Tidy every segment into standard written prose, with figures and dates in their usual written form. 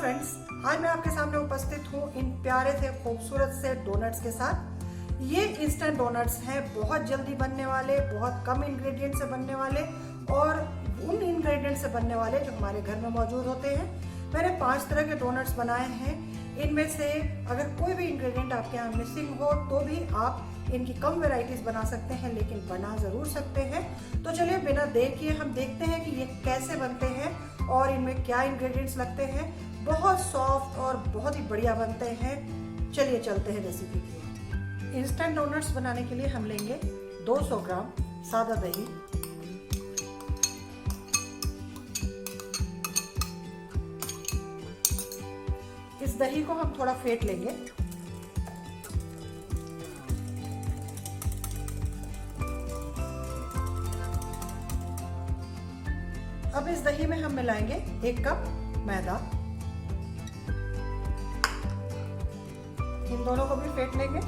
Friends, आज मैं आपके सामने उपस्थित हूँ इन प्यारे से खूबसूरत से डोनट्स के साथ। ये इंस्टेंट डोनट्स हैं, बहुत जल्दी बनने वाले, बहुत कम इंग्रेडिएंट से बनने वाले और उन इंग्रेडिएंट से बनने वाले जो हमारे घर में मौजूद होते हैं। मैंने 5 तरह के डोनट्स बनाए हैं। इनमें से अगर कोई भी इंग्रेडिएंट आपके यहाँ मिसिंग हो तो भी आप इनकी कम वैरायटीज बना सकते हैं, लेकिन बना ज़रूर सकते हैं। तो चलिए बिना देर किए हम देखते हैं कि ये कैसे बनते हैं और इनमें क्या इंग्रेडिएंट्स लगते हैं। बहुत सॉफ्ट और बहुत ही बढ़िया बनते हैं। चलिए चलते हैं रेसिपी की। इंस्टेंट डोनट्स बनाने के लिए हम लेंगे 200 ग्राम सादा दही, इस दही को हम थोड़ा फेंट लेंगे। अब इस दही में हम मिलाएंगे 1 कप मैदा। इन दोनों को भी फेंट लेंगे।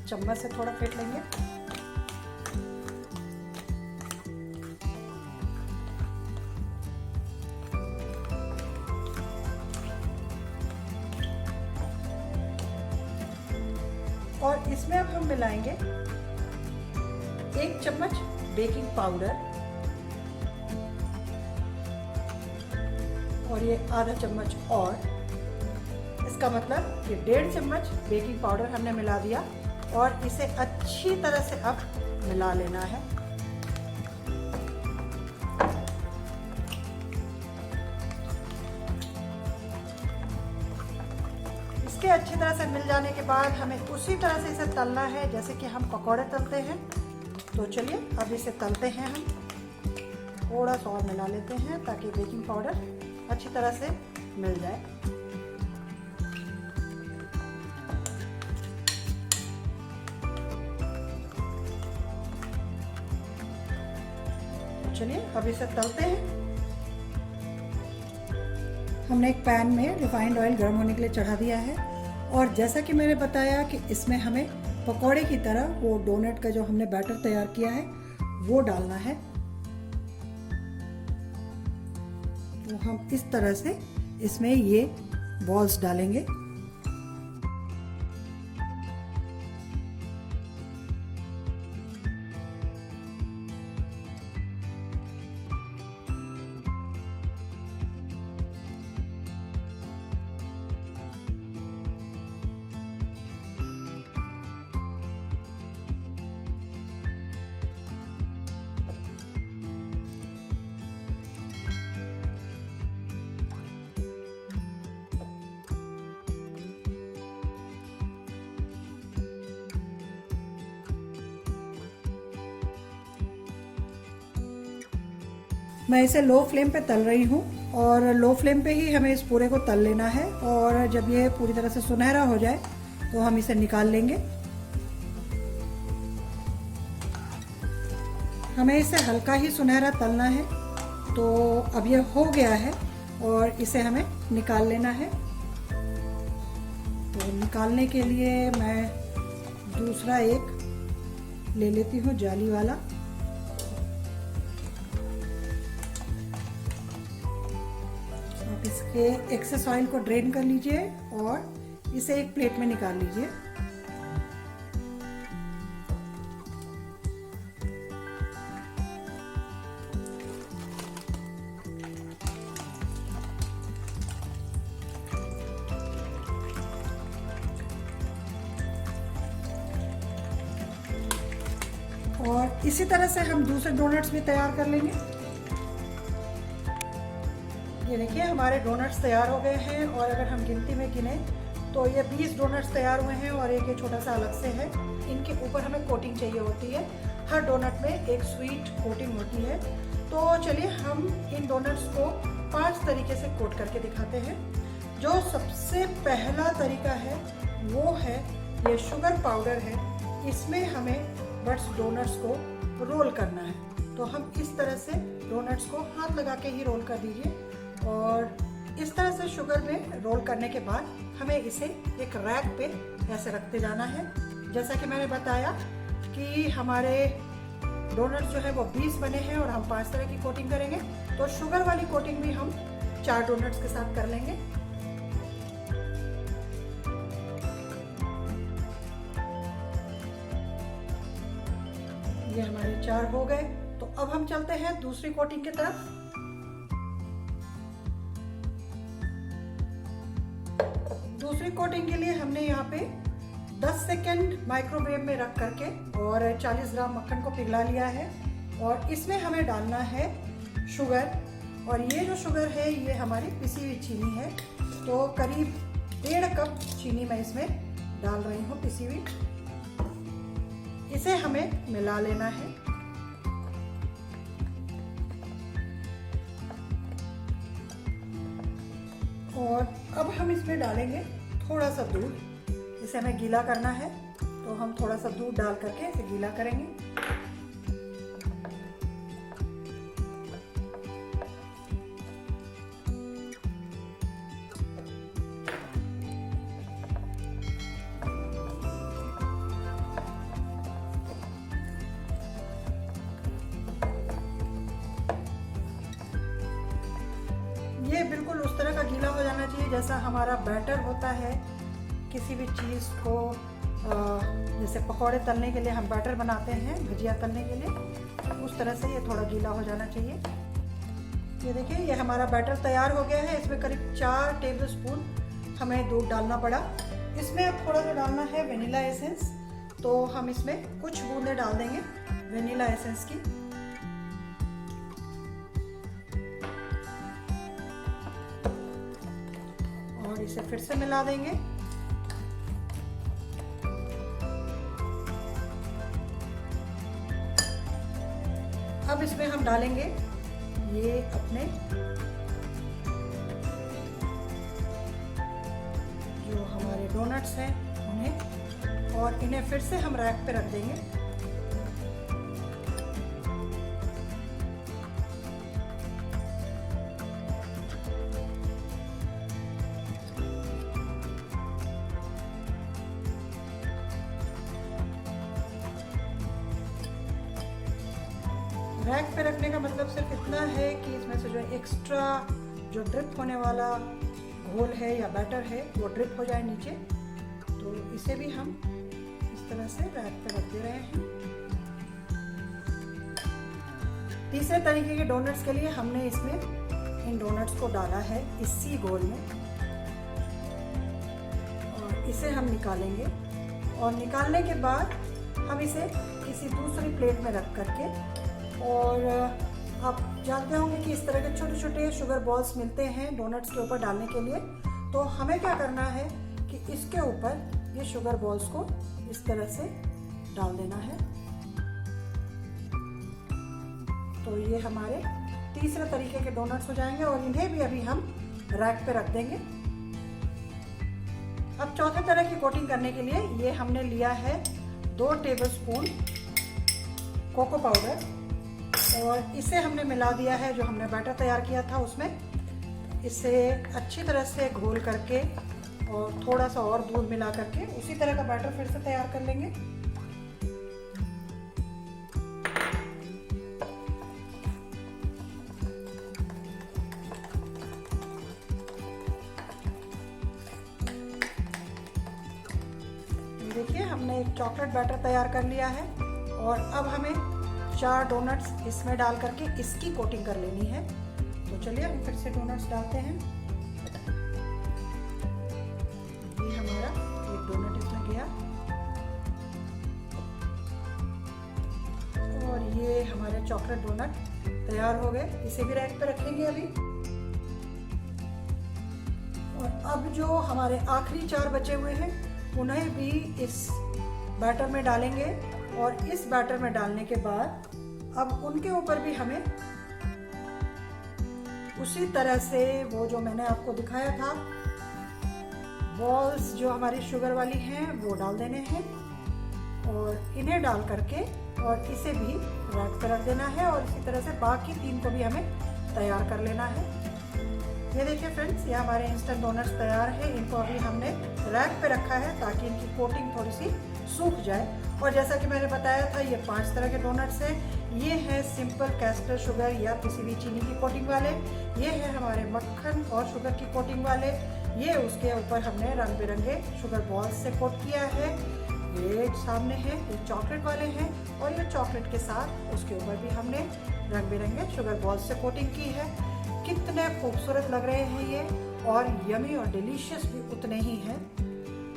चम्मच से थोड़ा फेंट लेंगे। और इसमें अब हम मिलाएंगे 1 चम्मच बेकिंग पाउडर और ये आधा चम्मच और, इसका मतलब कि 1.5 चम्मच बेकिंग पाउडर हमने मिला दिया और इसे अच्छी तरह से अब मिला लेना है। इसके अच्छी तरह से मिल जाने के बाद हमें उसी तरह से इसे तलना है जैसे कि हम पकौड़े तलते हैं। तो चलिए अब इसे तलते हैं। हम थोड़ा सा और मिला लेते हैं ताकि बेकिंग पाउडर अच्छी तरह से मिल जाए। चलिए अब इसे तलते हैं। हमने एक पैन में रिफाइंड ऑयल गर्म होने के लिए चढ़ा दिया है और जैसा कि मैंने बताया कि इसमें हमें पकौड़े की तरह वो डोनट का जो हमने बैटर तैयार किया है वो डालना है। तो हम इस तरह से इसमें ये बॉल्स डालेंगे। मैं इसे लो फ्लेम पे तल रही हूँ और लो फ्लेम पे ही हमें इस पूरे को तल लेना है और जब ये पूरी तरह से सुनहरा हो जाए तो हम इसे निकाल लेंगे। हमें इसे हल्का ही सुनहरा तलना है। तो अब ये हो गया है और इसे हमें निकाल लेना है। तो निकालने के लिए मैं दूसरा एक ले लेती हूँ जाली वाला। इसके एक्सेस ऑयल को ड्रेन कर लीजिए और इसे एक प्लेट में निकाल लीजिए। और इसी तरह से हम दूसरे डोनट्स भी तैयार कर लेंगे। ये देखिए हमारे डोनट्स तैयार हो गए हैं और अगर हम गिनती में गिने तो ये 20 डोनट्स तैयार हुए हैं और एक ये छोटा सा अलग से है। इनके ऊपर हमें कोटिंग चाहिए होती है। हर डोनट में एक स्वीट कोटिंग होती है। तो चलिए हम इन डोनट्स को 5 तरीके से कोट करके दिखाते हैं। जो सबसे पहला तरीका है वो है ये शुगर पाउडर है, इसमें हमें बट्स डोनट्स को रोल करना है। तो हम इस तरह से डोनट्स को हाथ लगा के ही रोल कर दीजिए और इस तरह से शुगर में रोल करने के बाद हमें इसे एक रैक पे ऐसे रखते जाना है। जैसा कि मैंने बताया कि हमारे डोनट्स जो है वो 20 बने हैं और हम 5 तरह की कोटिंग करेंगे, तो शुगर वाली कोटिंग भी हम 4 डोनट्स के साथ कर लेंगे। ये हमारे 4 हो गए। तो अब हम चलते हैं दूसरी कोटिंग की तरफ। दूसरी कोटिंग के लिए हमने यहाँ पे 10 सेकेंड माइक्रोवेव में रख करके और 40 ग्राम मक्खन को पिघला लिया है और इसमें हमें डालना है शुगर। और ये जो शुगर है ये हमारी पिसी हुई चीनी है, तो करीब 1.5 कप चीनी मैं इसमें डाल रही हूँ पिसी हुई। इसे हमें मिला लेना है। और अब हम इसमें डालेंगे थोड़ा सा दूध। इसे हमें गीला करना है, तो हम थोड़ा सा दूध डाल करके इसे गीला करेंगे। ये बिल्कुल उस तरह का गीला हो जाना चाहिए जैसा हमारा बैटर होता है किसी भी चीज़ को, जैसे पकौड़े तलने के लिए हम बैटर बनाते हैं, भजिया तलने के लिए, उस तरह से ये थोड़ा गीला हो जाना चाहिए। ये देखिए ये हमारा बैटर तैयार हो गया है। इसमें करीब 4 टेबलस्पून हमें दूध डालना पड़ा। इसमें अब थोड़ा सा डालना है वेनिला एसेंस, तो हम इसमें कुछ बूंदें डाल देंगे वेनिला एसेंस की। और इसे फिर से मिला देंगे। अब इसमें हम डालेंगे ये अपने जो हमारे डोनट्स हैं उन्हें, और इन्हें फिर से हम रैक पे रख देंगे। रैक पे रखने का मतलब सिर्फ इतना है कि इसमें से जो एक्स्ट्रा जो ड्रिप होने वाला घोल है या बैटर है वो ड्रिप हो जाए नीचे। तो इसे भी हम इस तरह से रैक पे रख दे रहे हैं। तीसरे तरीके के डोनट्स के लिए हमने इसमें इन डोनट्स को डाला है इसी घोल में, और इसे हम निकालेंगे। और निकालने के बाद हम इसे किसी दूसरी प्लेट में रख करके, और आप जानते होंगे कि इस तरह के छोटे छोटे शुगर बॉल्स मिलते हैं डोनट्स के ऊपर डालने के लिए। तो हमें क्या करना है कि इसके ऊपर ये शुगर बॉल्स को इस तरह से डाल देना है। तो ये हमारे तीसरे तरीके के डोनट्स हो जाएंगे और इन्हें भी अभी हम रैक पे रख देंगे। अब चौथे तरह की कोटिंग करने के लिए ये हमने लिया है 2 टेबलस्पून कोको पाउडर, और इसे हमने मिला दिया है जो हमने बैटर तैयार किया था उसमें। इसे अच्छी तरह से घोल करके और थोड़ा सा और दूध मिला करके उसी तरह का बैटर फिर से तैयार कर लेंगे। देखिए हमने एक चॉकलेट बैटर तैयार कर लिया है और अब हमें 4 डोनट्स इसमें डाल करके इसकी कोटिंग कर लेनी है। तो चलिए हम फिर से डोनट्स डालते हैं। ये हमारा एक डोनट इसमें गया और ये हमारे चॉकलेट डोनट तैयार हो गए। इसे भी रैक पे रखेंगे अभी। और अब जो हमारे आखिरी 4 बचे हुए हैं उन्हें भी इस बैटर में डालेंगे, और इस बैटर में डालने के बाद अब उनके ऊपर भी हमें उसी तरह से वो जो मैंने आपको दिखाया था बॉल्स जो हमारी शुगर वाली हैं वो डाल देने हैं और इन्हें डाल करके और इसे भी रैक पर रख देना है और इसी तरह से बाकी 3 को भी हमें तैयार कर लेना है। ये देखिए फ्रेंड्स, ये हमारे इंस्टेंट डोनट्स तैयार है। इनको अभी हमने रैक पे रखा है ताकि इनकी कोटिंग थोड़ी सी सूख जाए। और जैसा कि मैंने बताया था, ये 5 तरह के डोनट्स हैं। ये है सिंपल कैस्टर शुगर या किसी भी चीनी की कोटिंग वाले, ये है हमारे मक्खन और शुगर की कोटिंग वाले, ये उसके ऊपर हमने रंग बिरंगे शुगर बॉल्स से कोट किया है। ये सामने है, ये चॉकलेट वाले हैं और ये चॉकलेट के साथ उसके ऊपर भी हमने रंग बिरंगे शुगर बॉल्स से कोटिंग की है। कितने खूबसूरत लग रहे हैं ये, और यमी और डिलीशियस भी उतने ही हैं।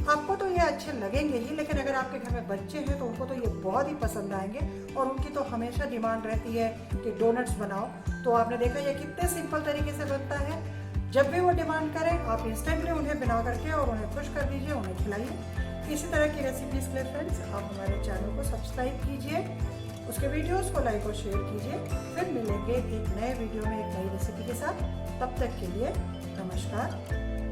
आपको तो ये अच्छे लगेंगे ही, लेकिन अगर आपके घर में बच्चे हैं तो उनको तो ये बहुत ही पसंद आएंगे और उनकी तो हमेशा डिमांड रहती है कि डोनट्स बनाओ। तो आपने देखा ये कितने सिंपल तरीके से बनता है। जब भी वो डिमांड करें आप इंस्टेंटली उन्हें बना करके और उन्हें खुश कर दीजिए, उन्हें खिलाइए। इसी तरह की रेसिपीज़ के लिए फ्रेंड्स आप हमारे चैनल को सब्सक्राइब कीजिए, उसके वीडियोस को लाइक और शेयर कीजिए। फिर मिलेंगे एक नए वीडियो में एक नई रेसिपी के साथ। तब तक के लिए नमस्कार।